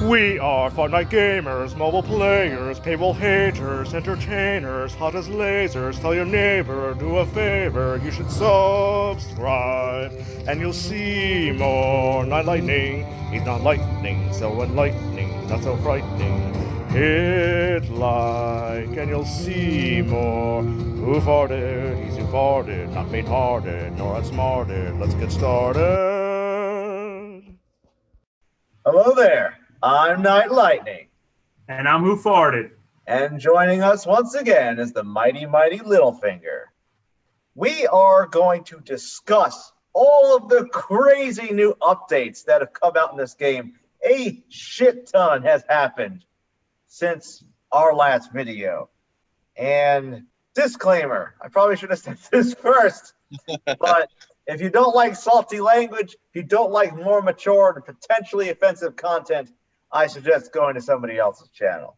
We are FartKnight gamers, mobile players, paywall haters, entertainers, hot as lasers. Tell your neighbor, do a favor, you should subscribe, and you'll see more Knighlightning. He's not lightning, so enlightening, not so frightening. Hit like, and you'll see more. Who farted? He's who farted, not faint-hearted, nor outsmarted. Let's get started. Hello there. I'm Knighlightning. And I'm WhoFartd. And joining us once again is the mighty Littlefinger. We are going to discuss all of the crazy new updates that have come out in this game. A shit ton has happened since our last video. And disclaimer, I probably should have said this first, but if you don't like salty language, if you don't like more mature and potentially offensive content, I suggest going to somebody else's channel.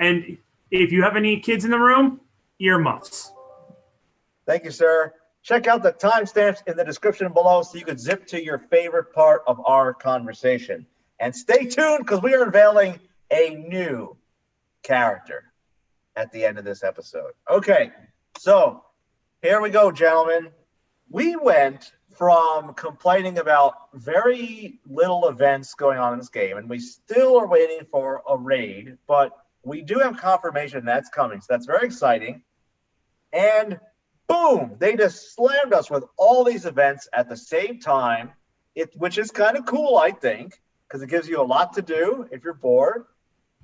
And if you have any kids in the room, earmuffs. Thank you, sir. Check out the timestamps in the description below so you can zip to your favorite part of our conversation. And stay tuned because we are unveiling a new character at the end of this episode. Okay, so here we go, gentlemen. We went from complaining about very little events going on in this game, and we still are waiting for a raid, but we do have confirmation that's coming, so that's very exciting. And boom, they just slammed us with all these events at the same time, which is kind of cool, I think, because it gives you a lot to do if you're bored.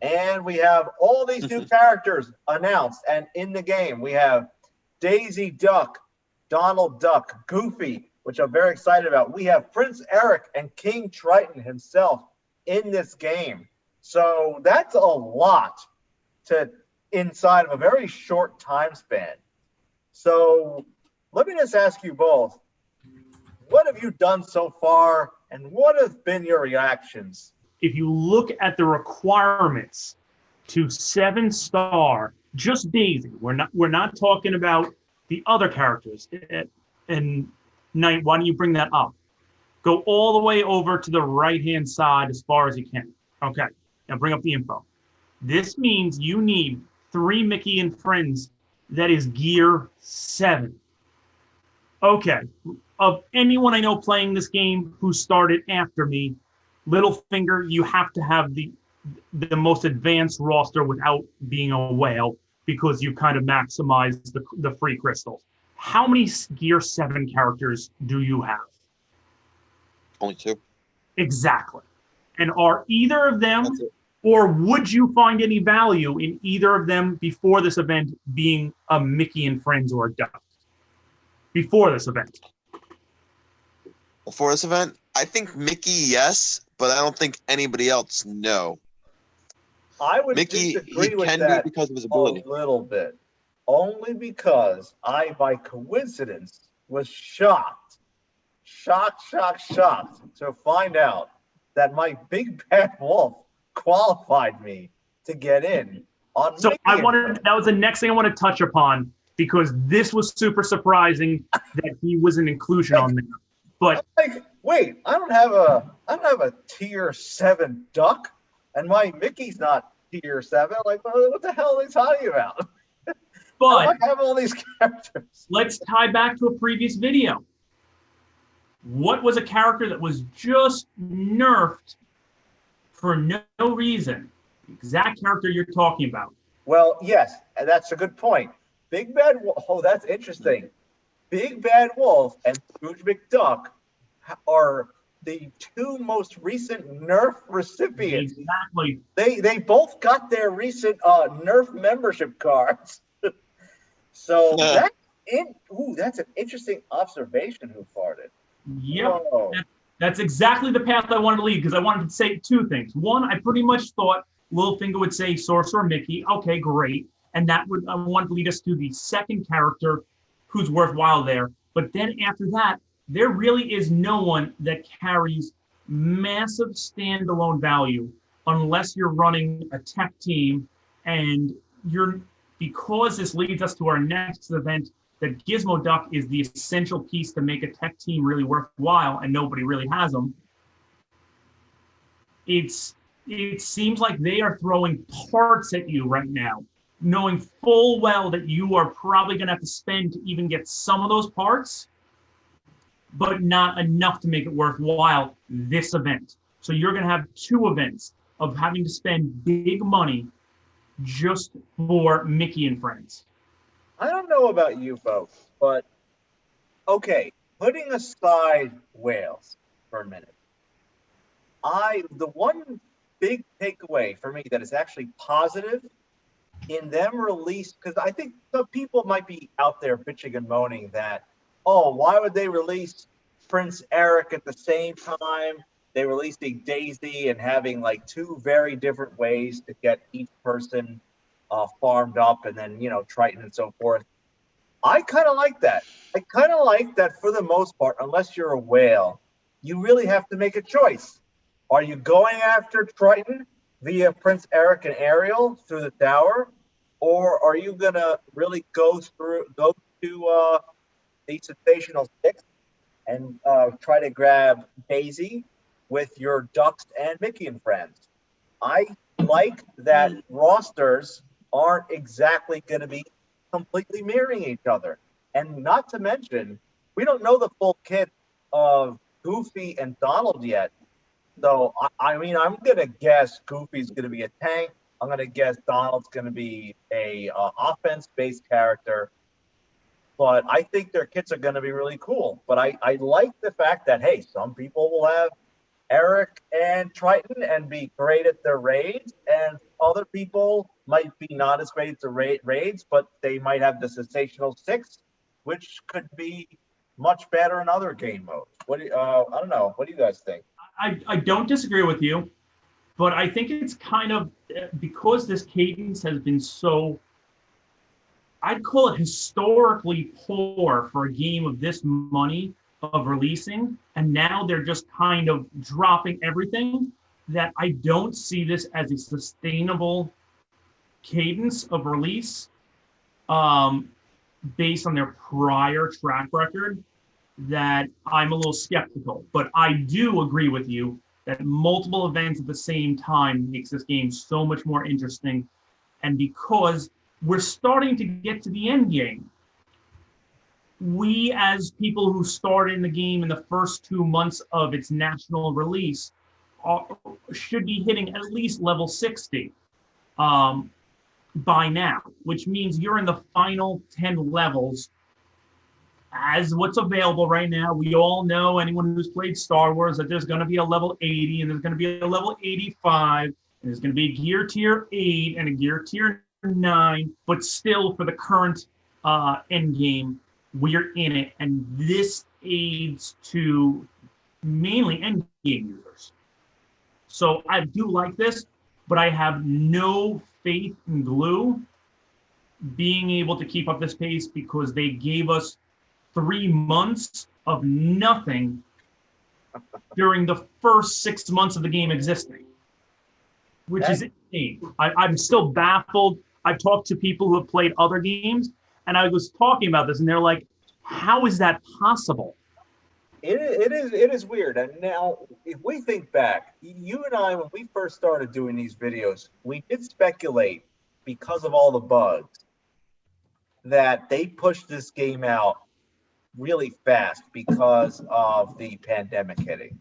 And we have all these new characters announced and in the game. We have Daisy Duck, Donald Duck, Goofy, which I'm very excited about. We have Prince Eric and King Triton himself in this game. So that's a lot to inside of a very short time span. So let me just ask you both, what have you done so far and what have been your reactions? If you look at the requirements to 7-star, just Daisy, we're not talking about the other characters. And Knight, why don't you bring that up? Go all the way over to the right-hand side as far as you can. Okay, now bring up the info. This means you need 3 Mickey and Friends. That is gear 7. Okay, of anyone I know playing this game who started after me, Littlefinger, you have to have the most advanced roster without being a whale because you kind of maximize the free crystals. How many gear 7 characters do you have? Only 2. Exactly. And are either of them, or would you find any value in either of them before this event being a Mickey and Friends or a Duck? Before this event. Before this event, I think Mickey, yes, but I don't think anybody else, no. I would Mickey, disagree he with can that be because of his ability. a little bit. Only because I, by coincidence, was shocked to find out that my big bad wolf qualified me to get in on So Mickey that was the next thing I want to touch upon because this was super surprising that he was an inclusion on there. But I'm like, wait, I don't have a tier 7 duck, and my Mickey's not tier 7. Like, what the hell are they talking about? But I have all these characters. let's tie back to a previous video. What was a character that was just nerfed for no reason? The exact character you're talking about. Well, yes, that's a good point. Big Bad Wolf. Oh, that's interesting. Big Bad Wolf and Scrooge McDuck are the 2 most recent Nerf recipients. Exactly. They both got their recent Nerf membership cards. So that's an interesting observation, WhoFartd. Yep. That's exactly the path I wanted to lead because I wanted to say 2 things. One, I pretty much thought Littlefinger would say Sorcerer Mickey. Okay, great. And I wanted to lead us to the second character who's worthwhile there. But then after that, there really is no one that carries massive standalone value unless you're running a tech team and because this leads us to our next event, that Gizmoduck is the essential piece to make a tech team really worthwhile and nobody really has them. it seems like they are throwing parts at you right now, knowing full well that you are probably going to have to spend to even get some of those parts, but not enough to make it worthwhile this event. So you're going to have 2 events of having to spend big money just for Mickey and friends. I don't know about you folks, but okay, putting aside whales for a minute, the one big takeaway for me that is actually positive in them release, because I think some people might be out there bitching and moaning that, oh, why would they release Prince Eric at the same time? They releasing Daisy and having like 2 very different ways to get each person farmed up, and then, you know, Triton and so forth. I kind of like that. I kind of like that for the most part, unless you're a whale, you really have to make a choice. Are you going after Triton via Prince Eric and Ariel through the tower, or are you gonna really go to the Sensational Six and try to grab Daisy with your ducks and Mickey and friends? I like that rosters aren't exactly going to be completely mirroring each other, and not to mention, we don't know the full kit of Goofy and Donald yet. So, I mean, I'm going to guess Goofy's going to be a tank. I'm going to guess Donald's going to be a offense-based character. But I think their kits are going to be really cool. But I like the fact that, hey, some people will have Eric and Triton and be great at their raids, and other people might be not as great at the raids, but they might have the Sensational Six, which could be much better in other game modes. What do I don't know. What do you guys think? I don't disagree with you, but I think it's kind of because this cadence has been so, I'd call it historically poor for a game of this money of releasing, and now they're just kind of dropping everything, that I don't see this as a sustainable cadence of release based on their prior track record, that I'm a little skeptical. But I do agree with you that multiple events at the same time makes this game so much more interesting. And because we're starting to get to the end game, we as people who started in the game in the first 2 months of its national release should be hitting at least level 60 by now, which means you're in the final 10 levels as what's available right now. We all know, anyone who's played Star Wars, that there's going to be a level 80 and there's going to be a level 85 and there's going to be a gear tier 8 and a gear tier 9, but still for the current end game, we're in it, and this aids to mainly end game users. So I do like this, but I have no faith in Glue being able to keep up this pace, because they gave us 3 months of nothing during the first 6 months of the game existing, which is insane. I'm still baffled. I've talked to people who have played other games, and I was talking about this, and they're like, how is that possible? It is weird. And now, if we think back, you and I, when we first started doing these videos, we did speculate, because of all the bugs, that they pushed this game out really fast because of the pandemic hitting,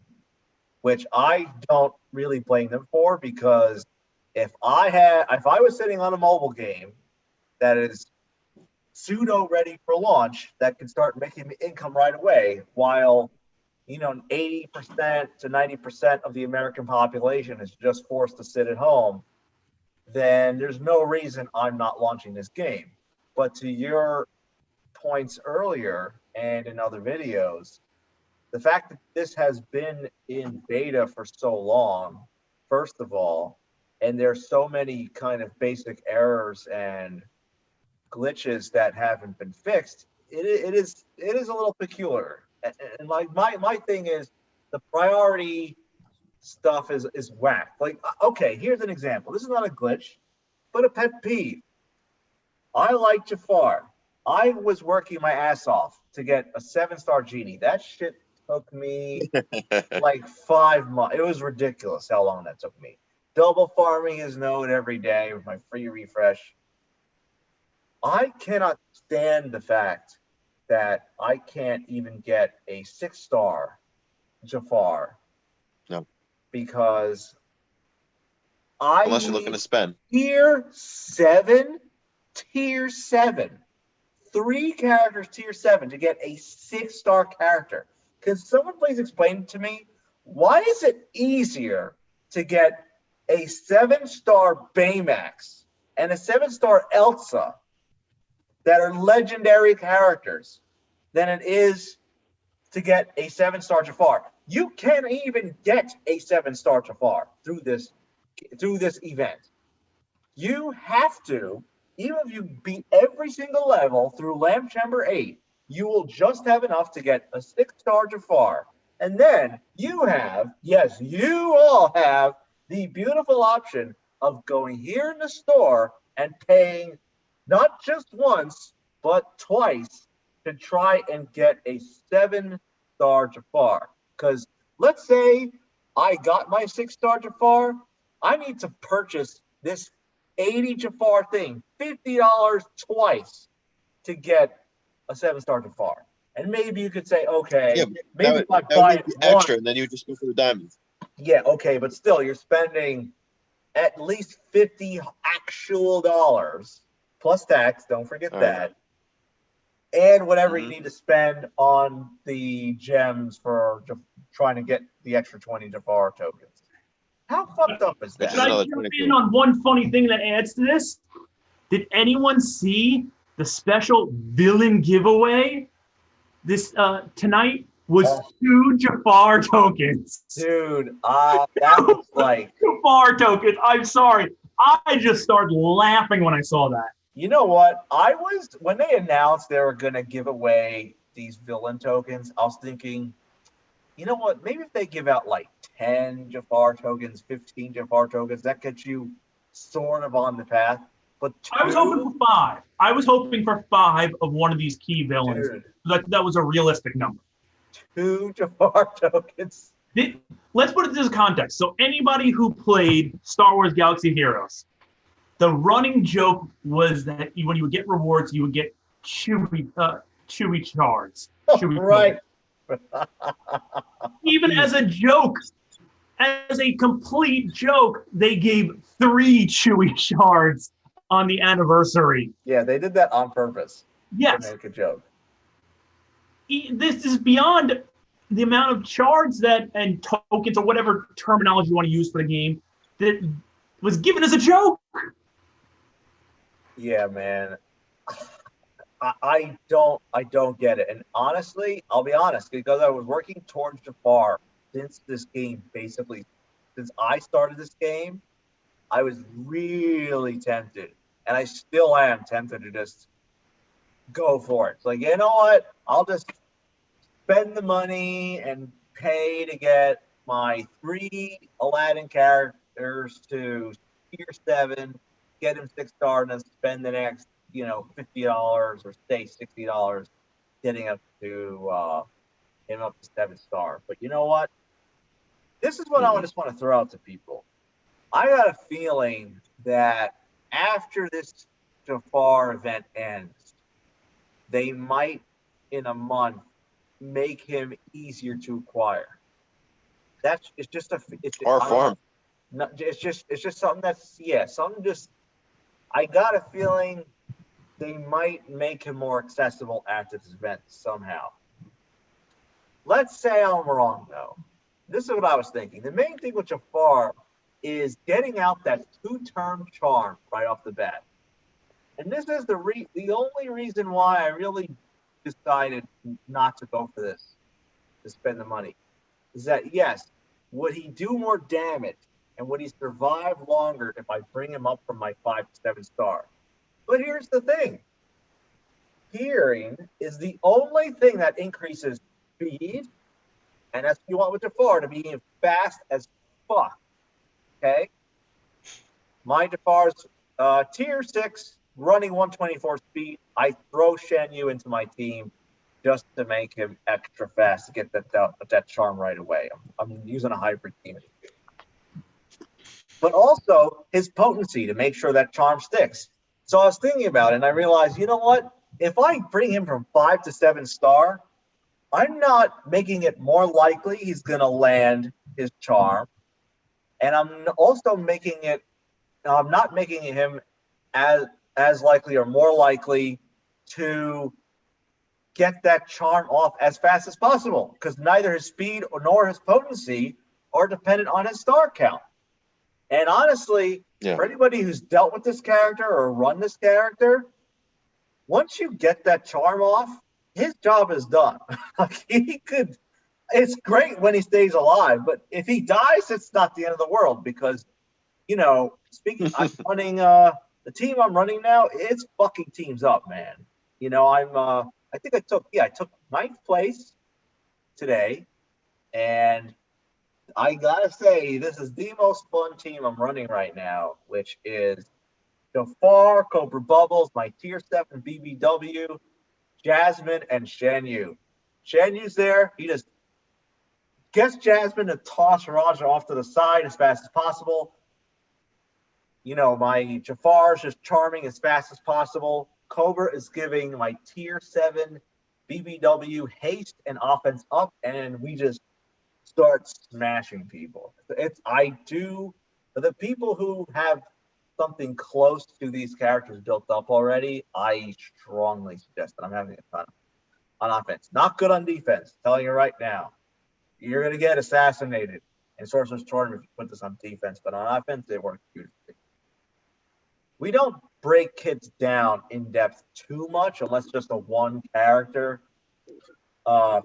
which I don't really blame them for, because if I was sitting on a mobile game that is pseudo ready for launch, that can start making me income right away, while 80% to 90% of the American population is just forced to sit at home, then there's no reason I'm not launching this game. But to your points earlier and in other videos, the fact that this has been in beta for so long, first of all, and there's so many kind of basic errors and glitches that haven't been fixed, it is a little peculiar. And like my thing is, the priority stuff is whack. Like, okay, here's an example. This is not a glitch, but a pet peeve. I like Jafar. I was working my ass off to get a 7-star genie. That shit took me like 5 months. It was ridiculous how long that took me. double farming his node every day with my free refresh. I cannot stand the fact that I can't even get a 6-star Jafar. No. Because Unless you're looking to spend. Tier 7. 3 characters tier 7 to get a 6-star character. Can someone please explain to me, why is it easier to get a 7-star Baymax and a 7-star Elsa that are legendary characters than it is to get a 7-star Jafar? You can't even get a 7-star Jafar through this event. You have to, even if you beat every single level through Lamp Chamber 8, you will just have enough to get a 6-star Jafar. And then you have, yes, you all have the beautiful option of going here in the store and paying not just once, but twice to try and get a 7-star Jafar. Because let's say I got my 6-star Jafar, I need to purchase this 80 Jafar thing, $50 twice to get a 7-star Jafar. And maybe you could say, okay, Yeah, maybe if I that buy would be it extra, once, and then you just go for the diamonds. yeah, okay, but still, you're spending at least 50 actual dollars plus tax. Don't forget that, and whatever you need to spend on the gems for trying to get the extra 20 Jafar tokens. How fucked up is that? Can I jump in on one funny thing that adds to this? Did anyone see the special villain giveaway this tonight? Was 2 Jafar tokens. Dude, that was like Jafar tokens. I'm sorry. I just started laughing when I saw that. You know what? When they announced they were gonna give away these villain tokens, I was thinking, you know what? Maybe if they give out like 10 Jafar tokens, 15 Jafar tokens, that gets you sort of on the path. But I was hoping for 5. I was hoping for 5 of one of these key villains. That was a realistic number. 2 Jafar tokens. Let's put it into context. So anybody who played Star Wars Galaxy Heroes, the running joke was that when you would get rewards, you would get Chewy shards. Right. Even as a joke, as a complete joke, they gave 3 Chewy shards on the anniversary. Yeah, they did that on purpose. Yes. To make a joke. This is beyond the amount of shards and tokens or whatever terminology you want to use for the game that was given as a joke. Yeah, man. I don't get it. And honestly, I'll be honest, because I was working towards Jafar since I started this game, I was really tempted. And I still am tempted to just go for it. It's like, you know what? I'll just spend the money and pay to get my 3 Aladdin characters to tier 7, get him 6-star, and then spend the next, $50 or say $60 getting up to him up to 7-star. But you know what? This is what I just want to throw out to people. I got a feeling that after this Jafar event ends, they might, in a month, make him easier to acquire. It's just something that's I got a feeling they might make him more accessible after this event somehow. Let's say I'm wrong though. This is what I was thinking. The main thing with Jafar is getting out that 2-turn charm right off the bat. And this is the only reason why I really decided not to go for this, to spend the money, is that yes, would he do more damage and would he survive longer if I bring him up from my 5 to 7-star? But here's the thing. Hearing is the only thing that increases speed, and that's what you want with Jafar, to be fast as fuck. Okay? My Jafar's tier 6, running 124 speed. I throw Shen Yu into my team just to make him extra fast to get that charm right away. I'm using a hybrid team. but also his potency to make sure that charm sticks. So I was thinking about it, and I realized, you know what? If I bring him from 5 to 7 star, I'm not making it more likely he's going to land his charm, and I'm also making it. I'm not making him as likely or more likely to get that charm off as fast as possible, because neither his speed nor his potency are dependent on his star count. And honestly, for anybody who's dealt with this character or run this character, once you get that charm off, his job is done. Like, he could. It's great when he stays alive, but if he dies, it's not the end of the world, because, you know, speaking, I'm running the team I'm running now. It's fucking teams up, man. You know, I think I took 9th place today, and I gotta say, this is the most fun team I'm running right now, which is Jafar, Cobra Bubbles, my tier 7 BBW, Jasmine, and Shenyu. Shenyu's there. He just gets Jasmine to toss Roger off to the side as fast as possible. You know, my Jafar's just charming as fast as possible. Cobra is giving my tier 7 BBW haste and offense up, and we just start smashing people. For the people who have something close to these characters built up already, I strongly suggest that I'm having a ton on offense. Not good on defense, telling you right now. You're going to get assassinated in Sorcerer's Tournament if you put this on defense, but on offense, it works beautifully. We don't break kids down in depth too much unless just a one character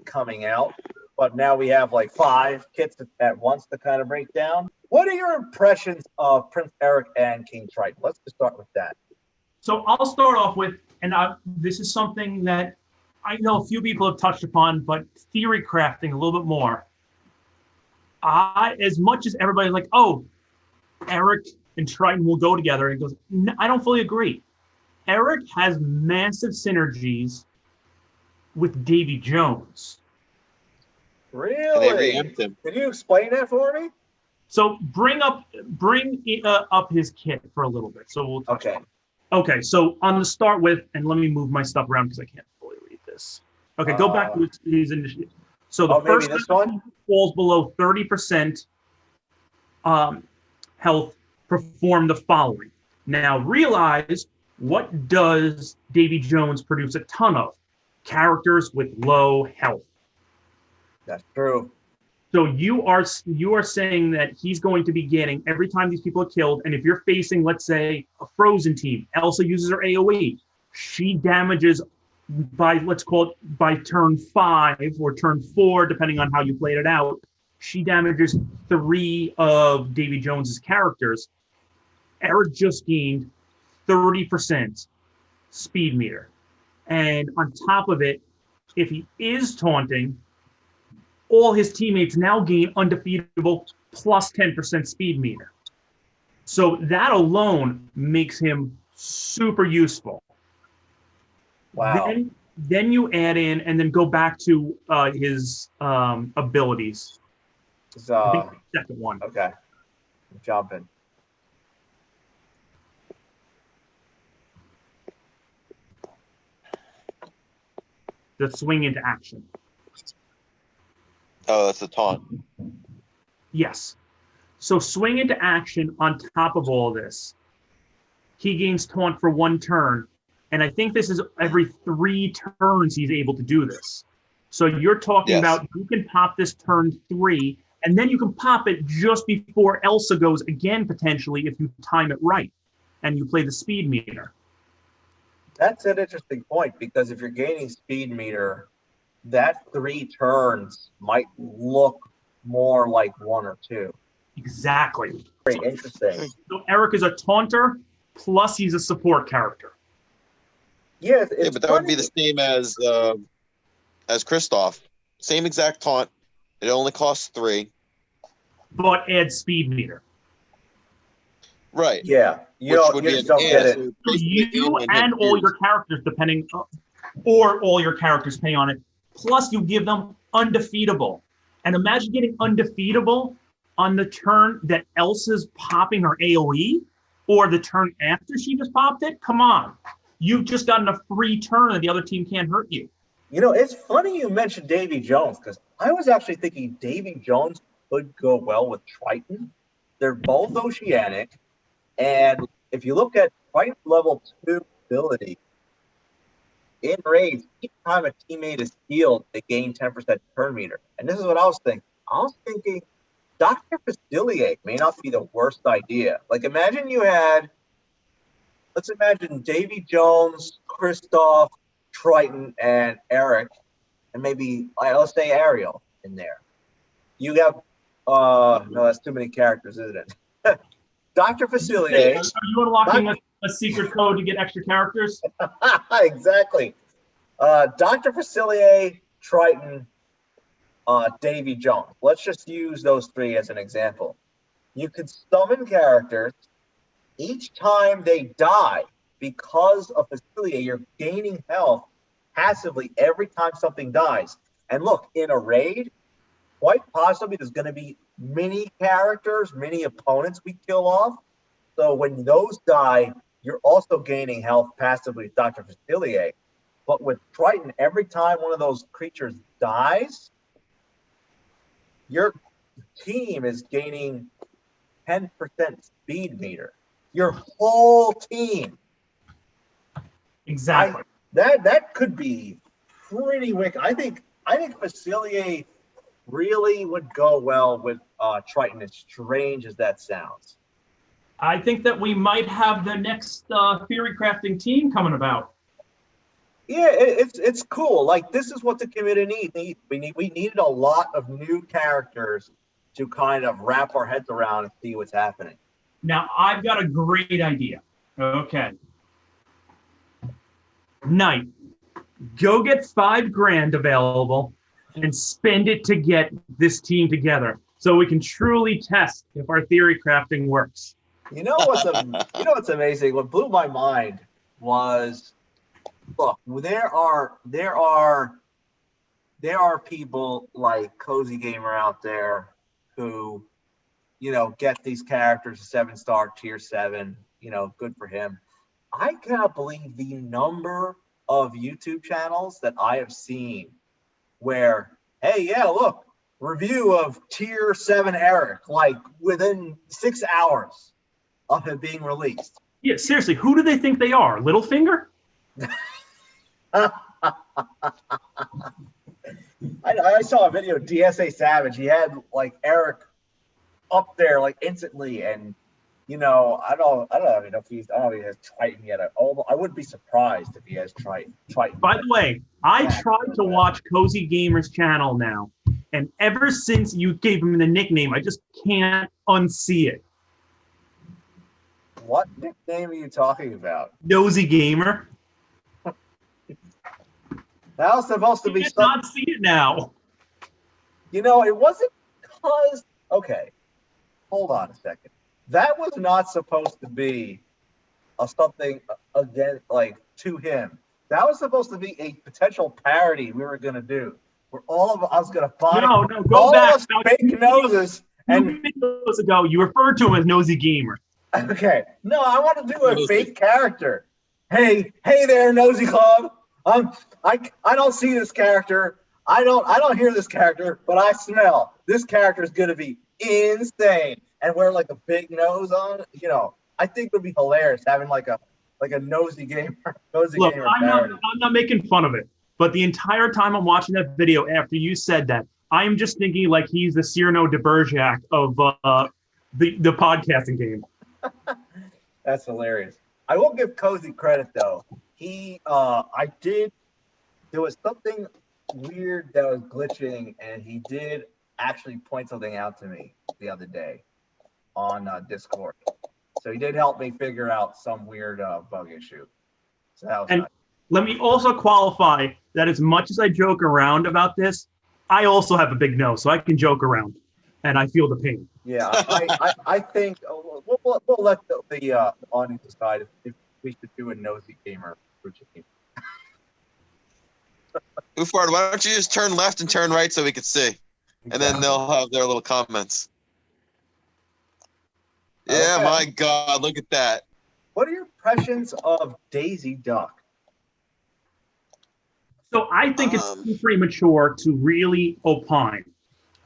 coming out. But now we have like 5 kits at once to kind of break down. What are your impressions of Prince Eric and King Triton? Let's just start with that. So I'll start off with, and this is something that I know a few people have touched upon, but theory crafting a little bit more. As much as everybody's like, oh, Eric and Triton will go together, and goes, no, I don't fully agree. Eric has massive synergies with Davy Jones. Really? Can you explain that for me? So bring up his kit for a little bit. So we'll touch on it. Okay, so on to start with, and let me move my stuff around because I can't fully read this. Okay, go back to his initiative. So the first one falls below 30% health. Perform the following. Now realize, what does Davy Jones produce a ton of? Characters with low health. That's true. So you are saying that he's going to be getting every time these people are killed, and if you're facing, let's say, a frozen team, Elsa uses her AoE. She damages by, let's call it, by turn 5 or turn 4, depending on how you played it out. She damages 3 of Davy Jones's characters. Eric just gained 30% speed meter. And on top of it, if he is taunting, all his teammates now gain undefeatable plus 10% speed meter. So that alone makes him super useful. Wow. Then you add in, and then go back to his abilities. I think the second one. Okay. I'm jumping. The swing into action. Oh, that's a taunt. Yes. So swing into action on top of all this. He gains taunt for 1 turn. And I think this is every 3 turns he's able to do this. So you're talking about, you can pop this turn 3, and then you can pop it just before Elsa goes again, potentially, if you time it right and you play the speed meter. That's an interesting point, because if you're gaining speed meter, that 3 turns might look more like 1 or 2. Exactly. Very interesting. So Eric is a taunter, plus he's a support character. Yeah, but that would be the same as Kristoff. Same exact taunt. It only costs 3. But adds speed meter. Right. Yeah. You just don't get it. So you and all your characters, or all your characters pay on it. Plus, you give them undefeatable. And imagine getting undefeatable on the turn that Elsa's popping her AoE, or the turn after she just popped it? Come on. You've just gotten a free turn and the other team can't hurt you. You know, it's funny you mentioned Davy Jones, because I was actually thinking Davy Jones could go well with Triton. They're both oceanic, and if you look at Triton level 2 ability, in raids, each time a teammate is healed, they gain 10% turn meter. And this is what I was thinking. I was thinking Dr. Facilier may not be the worst idea. Like, imagine you had, let's imagine Davy Jones, Kristoff, Triton, and Eric, and maybe, let's say Ariel in there. You have, no, that's too many characters, isn't it? Dr. Facilier. Are you unlocking a secret code to get extra characters? Exactly. Dr. Facilier, Triton, Davy Jones. Let's just use those three as an example. You could summon characters. Each time they die, because of Facilier, you're gaining health passively every time something dies. And look, in a raid, quite possibly there's going to be many characters, many opponents we kill off. So when those die, you're also gaining health passively with Dr. Facilier. But with Triton, every time one of those creatures dies, your team is gaining 10% speed meter. Your whole team. Exactly. That could be pretty wicked. I think Facilier really would go well with Triton, as strange as that sounds. I think that we might have the next theory crafting team coming about. Yeah, it's cool. Like, this is what the community needs. We needed a lot of new characters to kind of wrap our heads around and see what's happening. Now, I've got a great idea. Okay. Knight, go get $5,000 available and spend it to get this team together so we can truly test if our theory crafting works. You know what's amazing? What blew my mind was, look, there are people like Cozygamer out there who, you know, get these characters 7-star tier 7, you know, good for him. I cannot believe the number of YouTube channels that I have seen where, hey, yeah, look, review of tier 7 Eric, like within 6 hours of it being released. Yeah, seriously, who do they think they are? Littlefinger? I saw a video of dsasavage. He had like Eric up there like instantly, and you know, I don't even know if he has Triton yet. I wouldn't be surprised if he has Triton. By the way, I tried to watch Cozy Gamer's channel now, and ever since you gave him the nickname, I just can't unsee it. What nickname are you talking about? Nosy Gamer. That was supposed to be. You did not see it now. You know, it wasn't because. Okay, hold on a second. That was not supposed to be something again, like, to him. That was supposed to be a potential parody we were gonna do, where all of us gonna find No, go back. fake noses. And videos ago, you referred to him as Nosy Gamer. Okay, no, I want to do a fake character. Hey there, Nosy Club. I don't see this character. I don't hear this character, but I smell this character is gonna be insane and wear like a big nose on. You know, I think it would be hilarious having like a Nosy Gamer. Look, I'm not making fun of it, but the entire time I'm watching that video after you said that, I am just thinking like he's the Cyrano de Bergerac of the podcasting game. That's hilarious. I will give Cozy credit though. There was something weird that was glitching, and he did actually point something out to me the other day on Discord. So he did help me figure out some weird bug issue. So that was nice. Let me also qualify that as much as I joke around about this, I also have a big nose, so I can joke around, and I feel the pain. Yeah, I think we'll let the audience decide if we should do a Nosy Gamer routine. WhoFartd, why don't you just turn left and turn right so we can see? And then they'll have their little comments. Yeah, Okay. my God, look at that. What are your impressions of Daisy Duck? So I think it's too premature to really opine.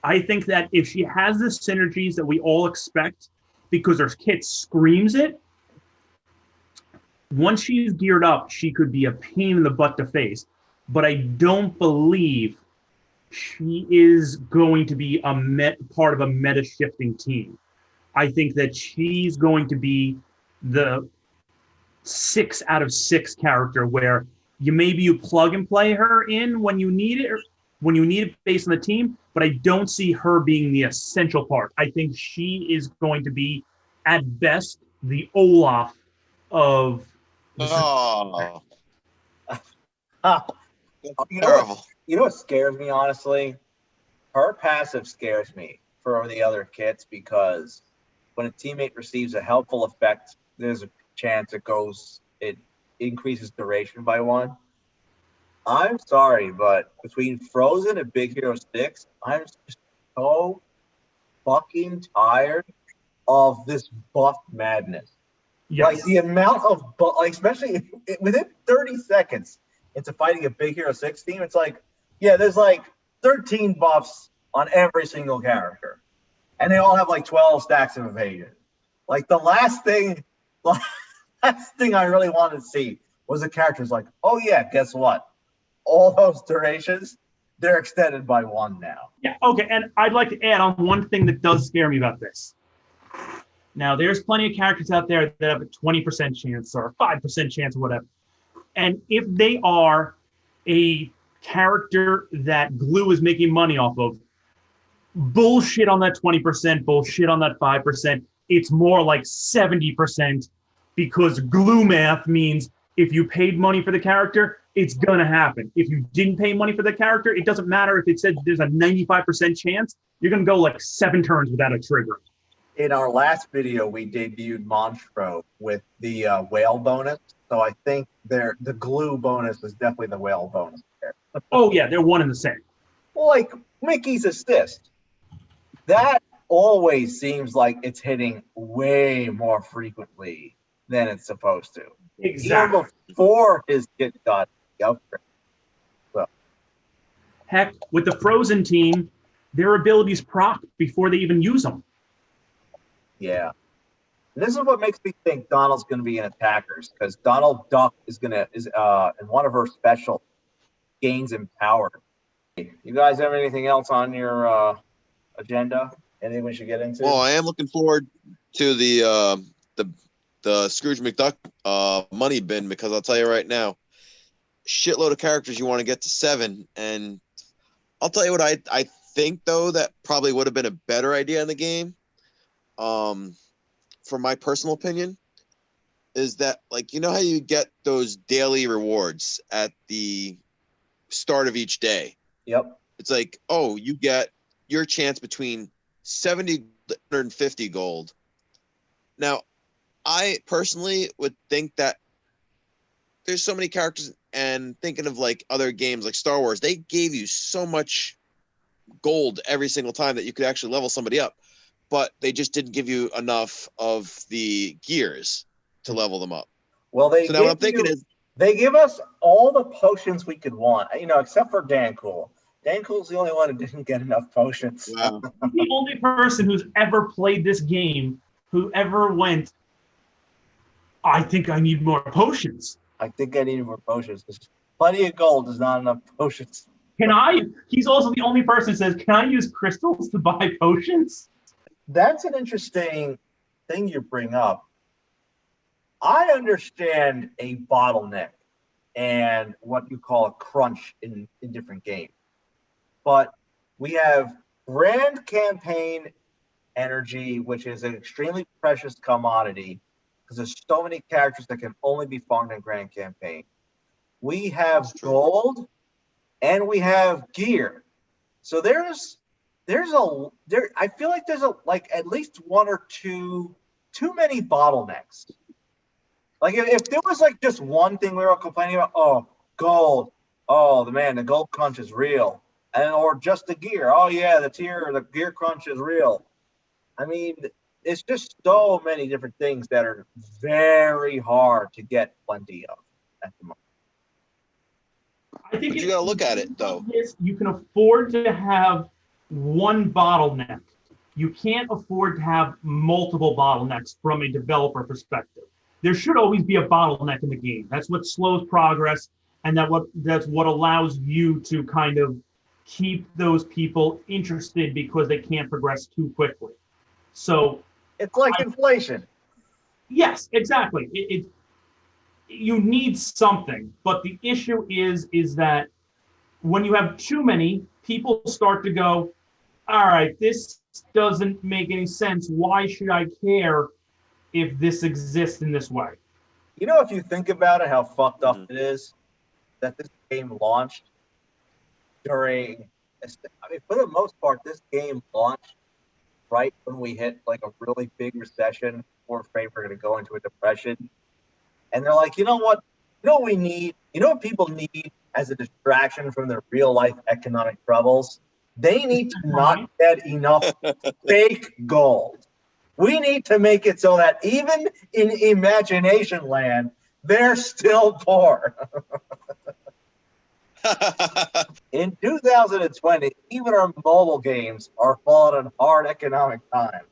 I think that if she has the synergies that we all expect, because her kit screams it, once she's geared up, she could be a pain in the butt to face. But I don't believe she is going to be part of a meta shifting team. I think that she's going to be the 6 out of 6 character where you plug and play her in when you need it, based on the team, but I don't see her being the essential part. I think she is going to be, at best, the Olaf of the Oh, You terrible. know what scares me, honestly? Her passive scares me for the other kits because when a teammate receives a helpful effect, there's a chance it increases duration by 1. I'm sorry, but between Frozen and Big Hero 6, I'm just so fucking tired of this buff madness. Yes. Like the amount of like especially within 30 seconds into fighting a Big Hero 6 team, it's like, yeah, there's like 13 buffs on every single character. And they all have like 12 stacks of evasion. Like the last thing I really wanted to see was the characters like, oh yeah, guess what? All those durations, they're extended by 1 now. Yeah, okay, and I'd like to add on one thing that does scare me about this. Now, there's plenty of characters out there that have a 20% chance or a 5% chance or whatever. And if they are a character that Glue is making money off of, bullshit on that 20%, bullshit on that 5%. It's more like 70% because Glue math means if you paid money for the character, it's going to happen. If you didn't pay money for the character, it doesn't matter if it says there's a 95% chance, you're going to go like 7 turns without a trigger. In our last video, we debuted Monstro with the whale bonus. So I think the Glue bonus is definitely the whale bonus there. Oh, yeah, they're one and the same. Well, like Mickey's assist. That always seems like it's hitting way more frequently than it's supposed to. Exactly. Even before his kit got upgraded. So. Heck, with the Frozen team, their abilities proc before they even use them. Yeah. And this is what makes me think Donald's going to be in attackers, because Donald Duck is in one of her special gains in power. You guys have anything else on your agenda? Anything we should get into? Well, I am looking forward to the Scrooge McDuck money bin, because I'll tell you right now, shitload of characters you want to get to 7, and I'll tell you what I think though that probably would have been a better idea in the game. For my personal opinion, is that, like, you know how you get those daily rewards at the start of each day? Yep. It's like, oh, you get your chance between 70 and 150 gold. Now, I personally would think that there's so many characters, and thinking of like other games like Star Wars, they gave you so much gold every single time that you could actually level somebody up, but they just didn't give you enough of the gears to level them up. Well, so now what I'm thinking is they give us all the potions we could want, except for Dan Cool. Dan Cool's the only one who didn't get enough potions. Wow. The only person who's ever played this game who ever went, I think I need more potions. I think I need more potions. Plenty of gold is not enough potions. He's also the only person who says, can I use crystals to buy potions? That's an interesting thing you bring up. I understand a bottleneck and what you call a crunch in different games. But we have grand campaign energy, which is an extremely precious commodity because there's so many characters that can only be farmed in grand campaign. We have gold and we have gear. So I feel like there's at least 1 or 2 too many bottlenecks. Like if there was like just one thing we were complaining about, oh, gold, oh the gold crunch is real, or just the gear, oh yeah, the gear crunch is real. I mean, it's just so many different things that are very hard to get plenty of at the moment. I think But you got to look at it, though. You can afford to have one bottleneck. You can't afford to have multiple bottlenecks from a developer perspective. There should always be a bottleneck in the game. That's what slows progress, and that's what allows you to kind of keep those people interested because they can't progress too quickly. So it's like inflation. Yes, exactly. You need something, but the issue is that when you have too many, people start to go, all right, this doesn't make any sense. Why should I care if this exists in this way? You know, if you think about it, how fucked up it is that this game launched during, I mean, for the most part, this game launched right when we hit like a really big recession. We're afraid we're going to go into a depression. And they're like, you know what? You know what we need? You know what people need as a distraction from their real life economic troubles? They need to not get enough fake gold. We need to make it so that even in imagination land, they're still poor. In 2020, even our mobile games are falling on hard economic times.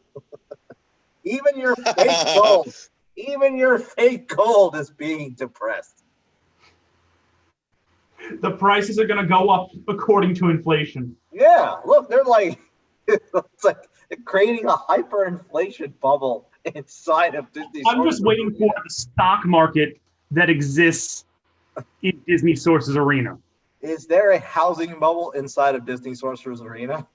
Even your fake gold is being depressed. The prices are going to go up according to inflation. Yeah, look, they're like, it's like creating a hyperinflation bubble inside of Disney. I'm just waiting for the stock market that exists in Disney Sources Arena. Is there a housing bubble inside of Disney Sorcerers Arena?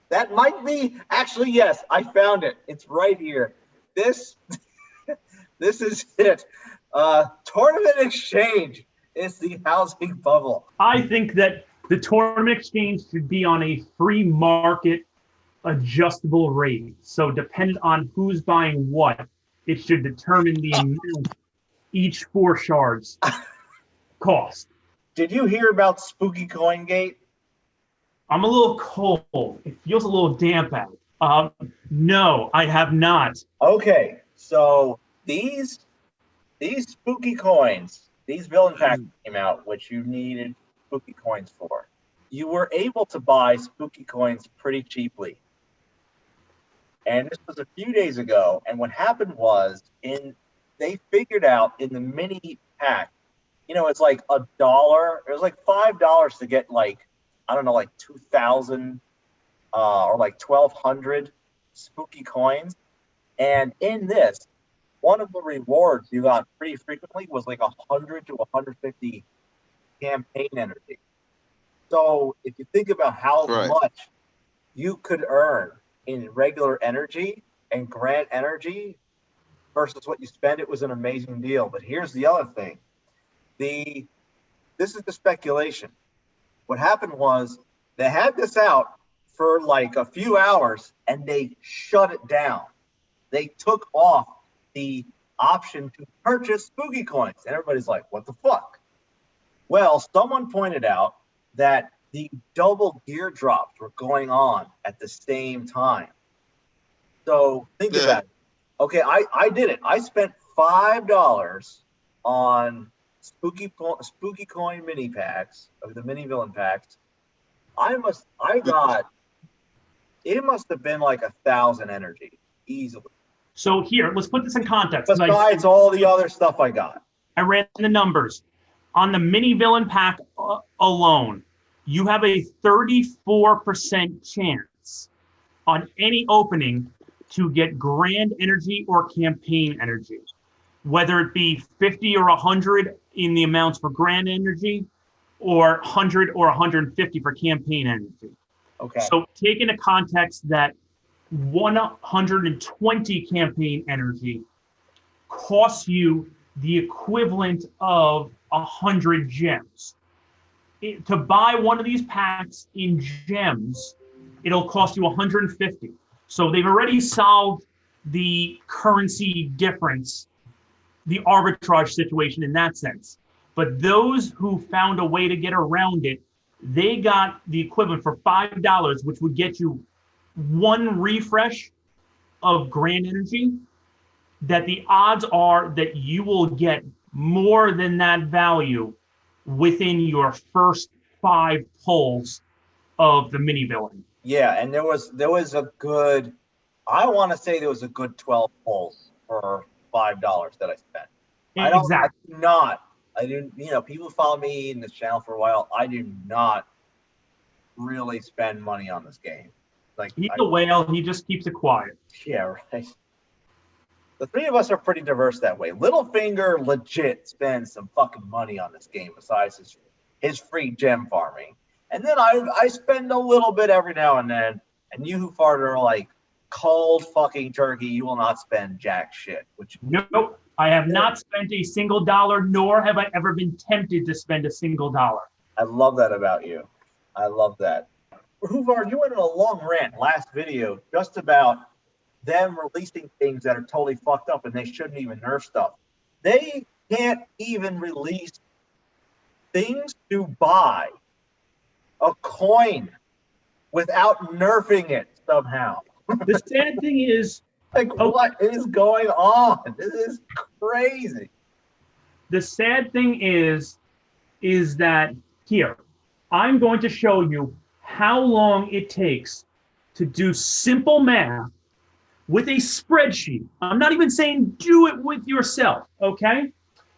That might be, actually, yes, I found it. It's right here. This is it. Tournament exchange is the housing bubble. I think that the tournament exchange should be on a free market adjustable rate. So depending on who's buying what, it should determine the amount each 4 shards cost. Did you hear about Spooky Coingate? I'm a little cold. It feels a little damp out. No, I have not. Okay, so these spooky coins, these villain packs came out, which you needed spooky coins for. You were able to buy spooky coins pretty cheaply. And this was a few days ago, and what happened was they figured out in the mini pack, you know, it's like $1. It was like $5 to get like, I don't know, like 2,000 or like 1,200 spooky coins. And in this, one of the rewards you got pretty frequently was like 100 to 150 campaign energy. So if you think about how much you could earn in regular energy and grant energy versus what you spend, it was an amazing deal. But here's the other thing. This is the speculation. What happened was they had this out for like a few hours and they shut it down. They took off the option to purchase spooky coins. And everybody's like, what the fuck? Well, someone pointed out that the double gear drops were going on at the same time. So think about it. Okay, I did it. I spent $5 on spooky coin mini packs of the mini villain packs. It must have been like 1,000 energy easily. So here, let's put this in context. Besides all the other stuff I got. I ran the numbers. On the mini villain pack alone, you have a 34% chance on any opening to get grand energy or campaign energy, whether it be 50 or 100 in the amounts for grand energy or 100 or 150 for campaign energy. Okay. So take into context that 120 campaign energy costs you the equivalent of 100 gems. To buy one of these packs in gems, it'll cost you 150. So they've already solved the currency difference, the arbitrage situation in that sense. But those who found a way to get around it, they got the equivalent for $5, which would get you one refresh of grand energy, that the odds are that you will get more than that value within your first 5 pulls of the mini villain. Yeah, and there was a good, I want to say there was a good 12 pulls for $5 that I spent. Exactly. I didn't, you know, people follow me in this channel for a while. I do not really spend money on this game. Like, He's a whale. He just keeps it quiet. Yeah, right. The three of us are pretty diverse that way. Littlefinger legit spends some fucking money on this game besides his free gem farming. And then I spend a little bit every now and then. And you WhoFartd are like cold fucking turkey. You will not spend jack shit. Nope. I have not spent a single dollar, nor have I ever been tempted to spend a single dollar. I love that about you. I love that. WhoFartd, you went on a long rant last video just about them releasing things that are totally fucked up and they shouldn't even nerf stuff. They can't even release things to buy a coin without nerfing it somehow. The sad thing is, like, what is going on? This is crazy. The sad thing is that here, I'm going to show you how long it takes to do simple math with a spreadsheet. I'm not even saying do it with yourself, okay?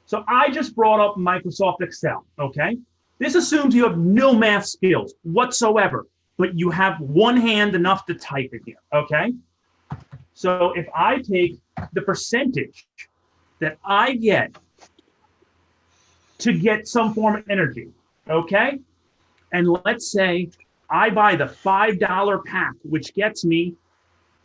So I just brought up Microsoft Excel, okay? This assumes you have no math skills whatsoever, but you have one hand enough to type it here, okay? So if I take the percentage that I get to get some form of energy, okay? And let's say I buy the $5 pack, which gets me,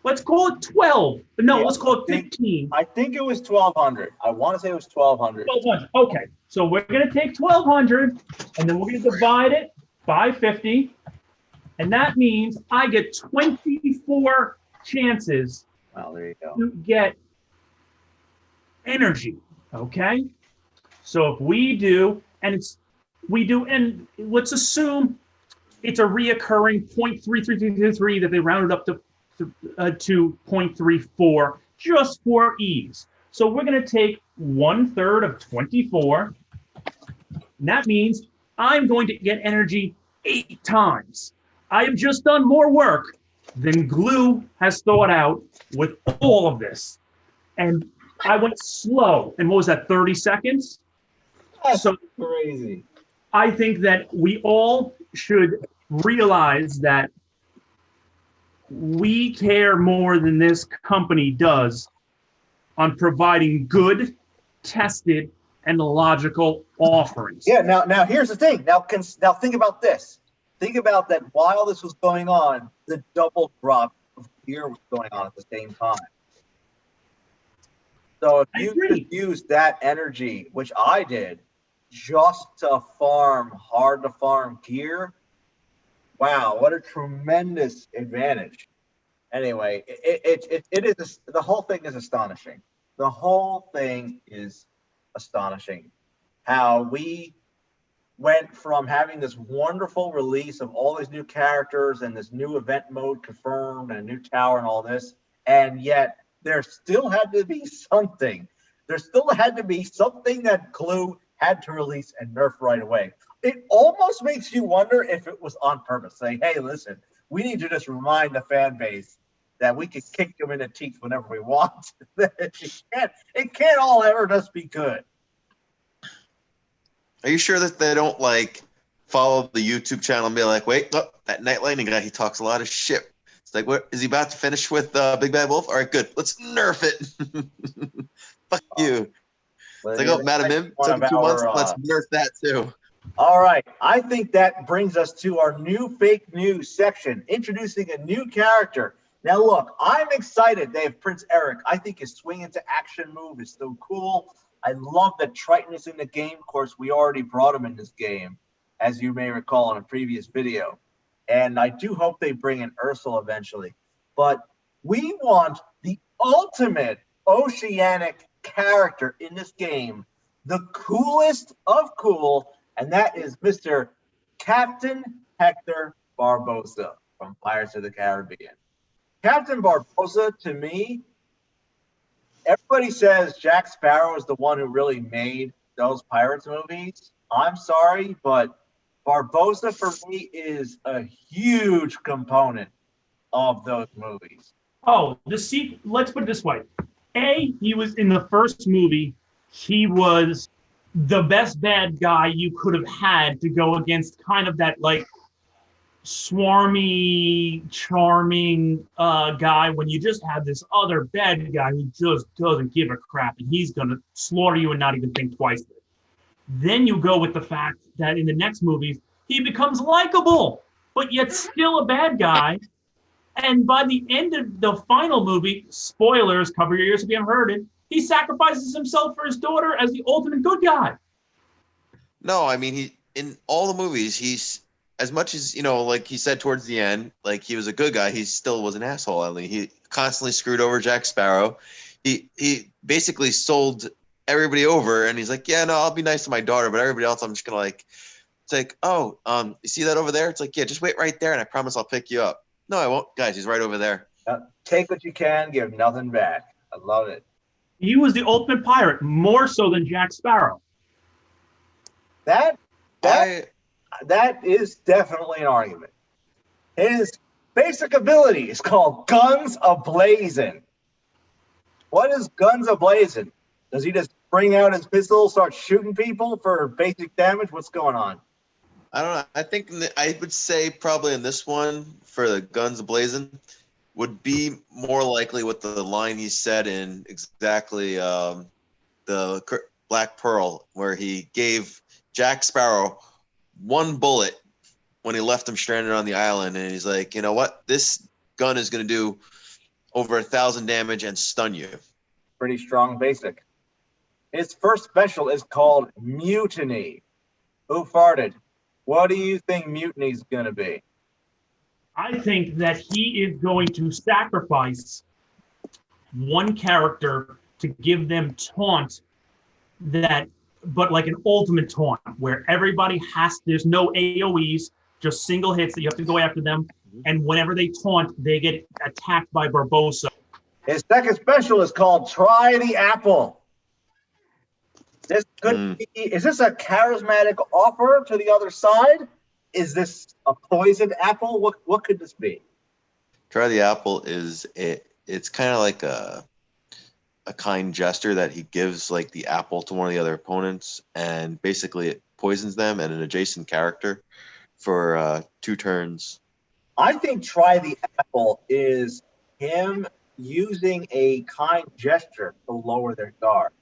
let's call it 12. No, let's call it 15. I think it was 1,200. I want to say it was 1,200. 1,200. Okay, so we're going to take 1,200, and then we're going to divide it by 50, and that means I get 24 chances there you go. to get energy. Okay, so if we do, and let's assume it's a reoccurring 0.3333 that they rounded up to 0.34 just for ease. So we're going to take 1/3 of 24. And that means I'm going to get energy 8 times. I have just done more work than Glue has thought out with all of this. And I went slow. And what was that, 30 seconds? That's so crazy. I think that we all should realize that we care more than this company does on providing good, tested, and logical offerings. Yeah, now here's the thing. Now think about this. Think about that while this was going on, the double drop of gear was going on at the same time. So if you could use that energy, which I did, just to farm hard to farm gear, wow, what a tremendous advantage. Anyway, it is, the whole thing is astonishing. The whole thing is astonishing. How we went from having this wonderful release of all these new characters and this new event mode confirmed and a new tower and all this, and yet there still had to be something. There still had to be something that Glue had to release and nerf right away. It almost makes you wonder if it was on purpose. Saying, hey, listen, we need to just remind the fan base that we can kick them in the teeth whenever we want. It can't all ever just be good. Are you sure that they don't like follow the YouTube channel and be like, wait, oh, that Knighlightning guy, he talks a lot of shit. It's like, what is he about to finish with Big Bad Wolf? All right, good. Let's nerf it. Fuck you. It's like, oh, Madam Mim, took 2 months. Let's nerf that too. All right. I think that brings us to our new fake news section, introducing a new character. Now, look, I'm excited. They have Prince Eric. I think his swing into action move is so cool. I love that Triton is in the game. Of course, we already brought him in this game, as you may recall in a previous video. And I do hope they bring in Ursula eventually. But we want the ultimate oceanic character in this game, the coolest of cool, and that is Mr. Captain Hector Barbosa from Pirates of the Caribbean. Captain Barbosa, to me, everybody says Jack Sparrow is the one who really made those Pirates movies. I'm sorry, but Barbosa for me is a huge component of those movies. Oh, let's put it this way. He was in the first movie, he was the best bad guy you could have had to go against kind of that like swarmy, charming guy when you just have this other bad guy who just doesn't give a crap and he's going to slaughter you and not even think twice. Then you go with the fact that in the next movies, he becomes likable, but yet still a bad guy. And by the end of the final movie, spoilers, cover your ears if you haven't heard it, he sacrifices himself for his daughter as the ultimate good guy. No, I mean, he in all the movies, he's as much as, you know, like he said towards the end, like he was a good guy, he still was an asshole. I mean, he constantly screwed over Jack Sparrow. He basically sold everybody over, and he's like, yeah, no, I'll be nice to my daughter, but everybody else, I'm just gonna like, it's like, oh, you see that over there? It's like, yeah, just wait right there, and I promise I'll pick you up. No, I won't, guys. He's right over there. Take what you can, give nothing back. I love it. He was the ultimate pirate, more so than Jack Sparrow. That is definitely an argument. His basic ability is called Guns A-Blazing. What is Guns A-Blazing? Does he just bring out his pistol, start shooting people for basic damage? What's going on? I don't know. I think I would say probably in this one for the Guns A-Blazing would be more likely with the line he said in exactly the Black Pearl, where he gave Jack Sparrow one bullet when he left him stranded on the island, and he's like, you know what? This gun is going to do over 1,000 damage and stun you. Pretty strong basic. His first special is called Mutiny. Who farted? What do you think Mutiny is going to be? I think that he is going to sacrifice one character to give them taunt but like an ultimate taunt where everybody there's no AoEs, just single hits that you have to go after them. And whenever they taunt, they get attacked by Barbosa. His second special is called Try the Apple. This could be, is this a charismatic offer to the other side? Is this a poisoned apple? What could this be? Try the Apple it's kind of like a kind gesture that he gives like the apple to one of the other opponents, and basically it poisons them and an adjacent character for 2 turns. I think Try the Apple is him using a kind gesture to lower their guard.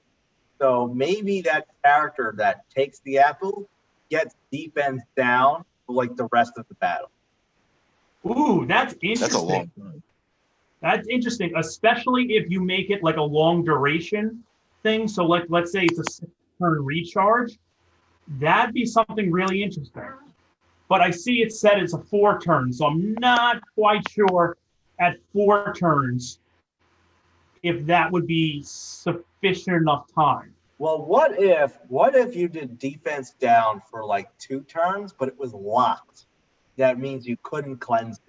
So maybe that character that takes the apple gets defense down for like the rest of the battle. Ooh, that's interesting. That's a long time. That's interesting, especially if you make it like a long duration thing. So let's say it's a 6-turn recharge. That'd be something really interesting. But I see it said it's a 4-turn, so I'm not quite sure at 4 turns if that would be sufficient enough time. Well, what if you did defense down for like 2 turns, but it was locked? That means you couldn't cleanse it.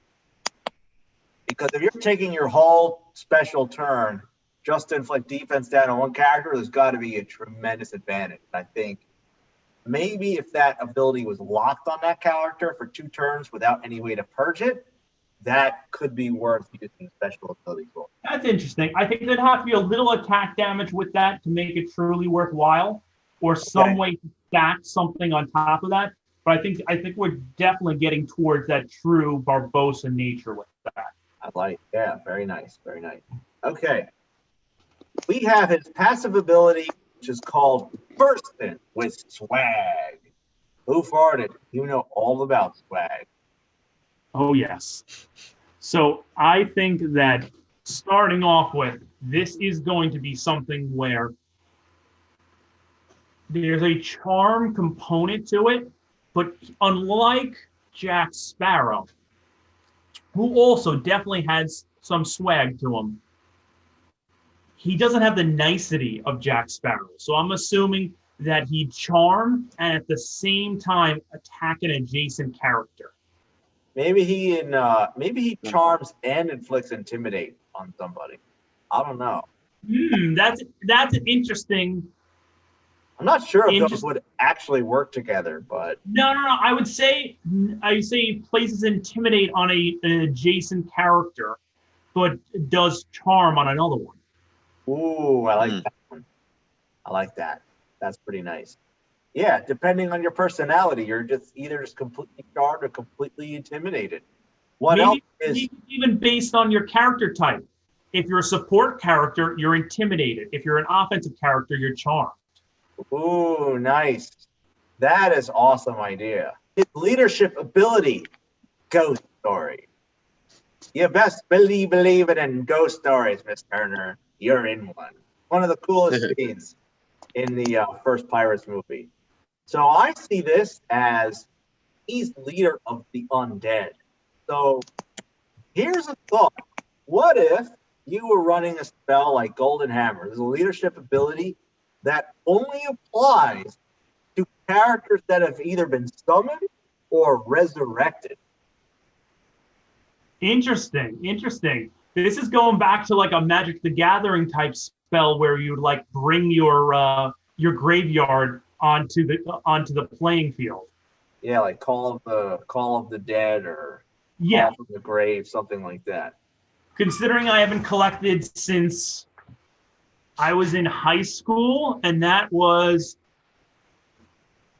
Because if you're taking your whole special turn just to inflict defense down on one character, there's got to be a tremendous advantage. I think maybe if that ability was locked on that character for 2 turns without any way to purge it, that could be worth using special ability for. That's interesting. I think there'd have to be a little attack damage with that to make it truly worthwhile, or some way to stack something on top of that. But I think we're definitely getting towards that true Barbosa nature with that. Very nice, very nice. Okay, we have his passive ability, which is called Burstin' with Swag. Who farted? You know all about swag. Oh, yes. So I think that starting off with, this is going to be something where there's a charm component to it, but unlike Jack Sparrow, who also definitely has some swag to him, he doesn't have the nicety of Jack Sparrow. So I'm assuming that he'd charm and at the same time attack an adjacent character. Maybe he charms and inflicts intimidate on somebody. I don't know. That's interesting. I'm not sure if those would actually work together, but No. I would say he places intimidate on an adjacent character, but does charm on another one. ooh, I like that one. I like that. That's pretty nice. Yeah, depending on your personality, you're just either completely charmed or completely intimidated. What else is Maybe even based on your character type. If you're a support character, you're intimidated. If you're an offensive character, you're charmed. ooh, nice. That is awesome idea. His leadership ability, ghost story. You best believe it in ghost stories, Miss Turner. You're in one. One of the coolest scenes in the first Pirates movie. So I see this as he's leader of the undead. So here's a thought. What if you were running a spell like Golden Hammer? There's a leadership ability that only applies to characters that have either been summoned or resurrected. Interesting. This is going back to like a Magic the Gathering type spell where you like bring your graveyard onto the playing field. Yeah, like Call of the Dead or Yeah. Call from the Grave, something like that. Considering I haven't collected since I was in high school, and that was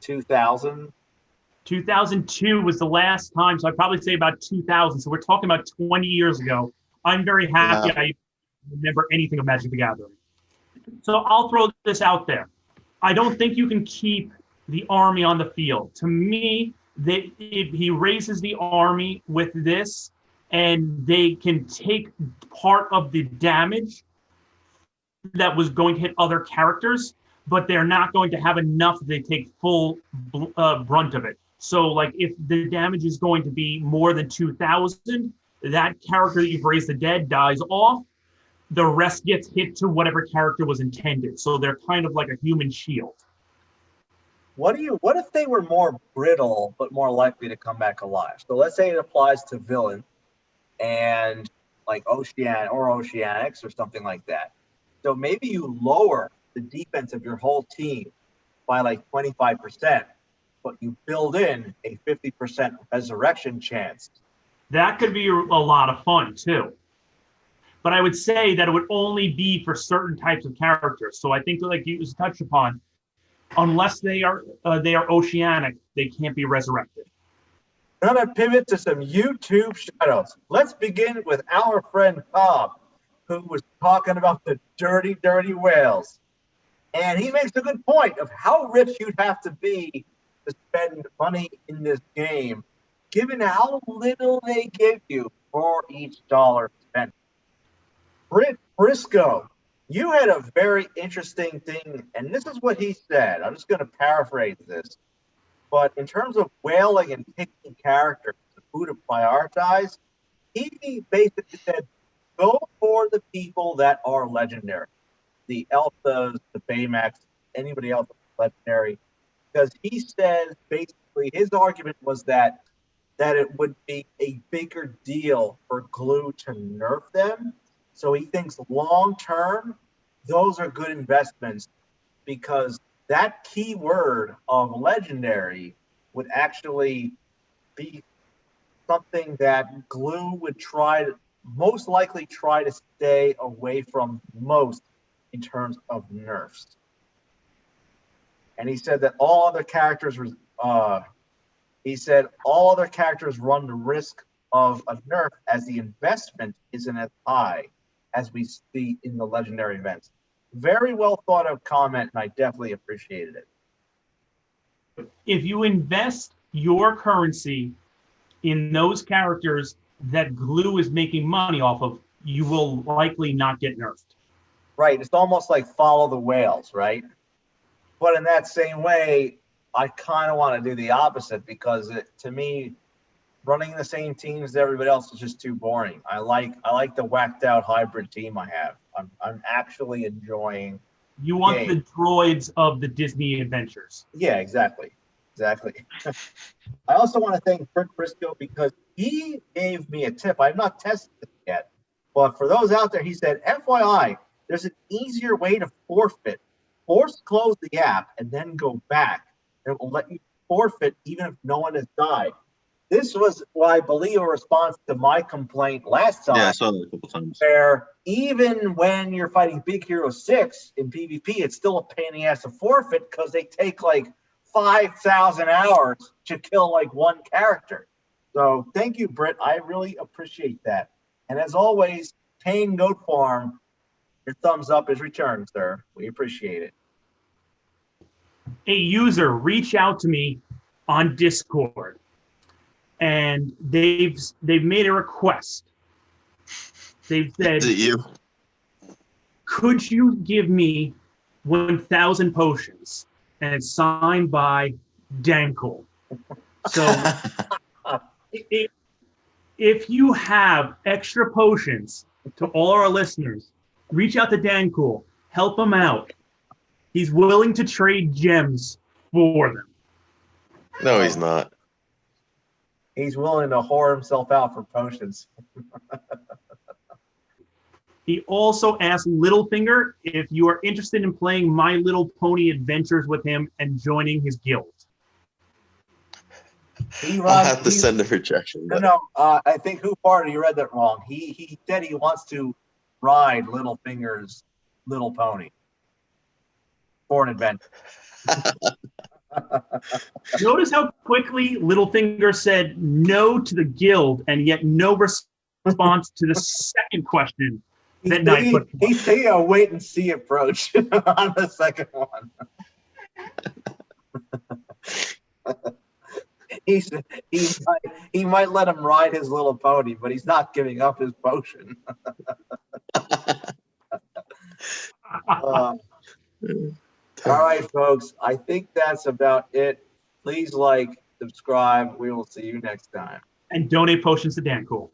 2000. 2002 was the last time, so I'd probably say about 2000. So we're talking about 20 years ago. I'm very happy I remember anything of Magic the Gathering. So I'll throw this out there. I don't think you can keep the army on the field. To me, he raises the army with this, and they can take part of the damage that was going to hit other characters, but they're not going to have enough that they take full brunt of it. So like if the damage is going to be more than 2,000, that character that you've raised the dead dies off. The rest gets hit to whatever character was intended. So they're kind of like a human shield. What if they were more brittle but more likely to come back alive? So let's say it applies to villain and like Oceanics or something like that. So maybe you lower the defense of your whole team by like 25%, but you build in a 50% resurrection chance. That could be a lot of fun too. But I would say that it would only be for certain types of characters. So I think, like you touched upon, unless they are oceanic, they can't be resurrected. I'm gonna pivot to some YouTube shoutouts. Let's begin with our friend Bob, who was talking about the dirty, dirty whales. And he makes a good point of how rich you'd have to be to spend money in this game, given how little they give you for each dollar spent. Britt Briscoe, you had a very interesting thing, and this is what he said. I'm just going to paraphrase this. But in terms of whaling and picking characters, who to prioritize, he basically said, go for the people that are legendary. The Elthas, the Baymax, anybody else legendary. Because he says, basically, his argument was that it would be a bigger deal for Glue to nerf them. So he thinks long-term, those are good investments because that key word of legendary would actually be something that Glue would most likely try to stay away from most in terms of nerfs. And he said that all other characters run the risk of a nerf as the investment isn't as high as we see in the legendary events. Very well thought of comment, and I definitely appreciated it. If you invest your currency in those characters that Glue is making money off of, you will likely not get nerfed. Right. It's almost like follow the whales, right? But in that same way, I kind of want to do the opposite because to me, running the same teams as everybody else is just too boring. I like the whacked out hybrid team I have. I'm actually enjoying. You want the droids of the Disney adventures. Yeah, exactly. I also want to thank Britt Briscoe because he gave me a tip. I've not tested it yet, but for those out there, he said, FYI, there's an easier way to forfeit. Force close the app and then go back. It will let you forfeit even if no one has died. This was, well, I believe, a response to my complaint last time. Yeah, I saw that a couple times. Where even when you're fighting Big Hero 6 in PvP, it's still a pain in the ass to forfeit because they take like 5,000 hours to kill like one character. So thank you, Britt. I really appreciate that. And as always, paying Goat Farm, your thumbs up is returned, sir. We appreciate it. A user reached out to me on Discord, and they've made a request. They've said, Is it you? could you give me 1,000 potions? And it's signed by Dankle. So if you have extra potions, to all our listeners, reach out to Dankle, help him out. He's willing to trade gems for them. No, he's not. He's willing to whore himself out for potions. He also asked Littlefinger if you are interested in playing My Little Pony Adventures with him and joining his guild. I'll have to send a rejection. No, I think WhoFartd, you read that wrong. He said he wants to ride Littlefinger's little pony for an adventure. Notice how quickly Littlefinger said no to the guild, and yet no response to the second question that Knight put. He's taking a wait and see approach on the second one. He might let him ride his little pony, but he's not giving up his potion. All right, folks. I think that's about it. Please like, subscribe. We will see you next time. And donate potions to Dan Cool.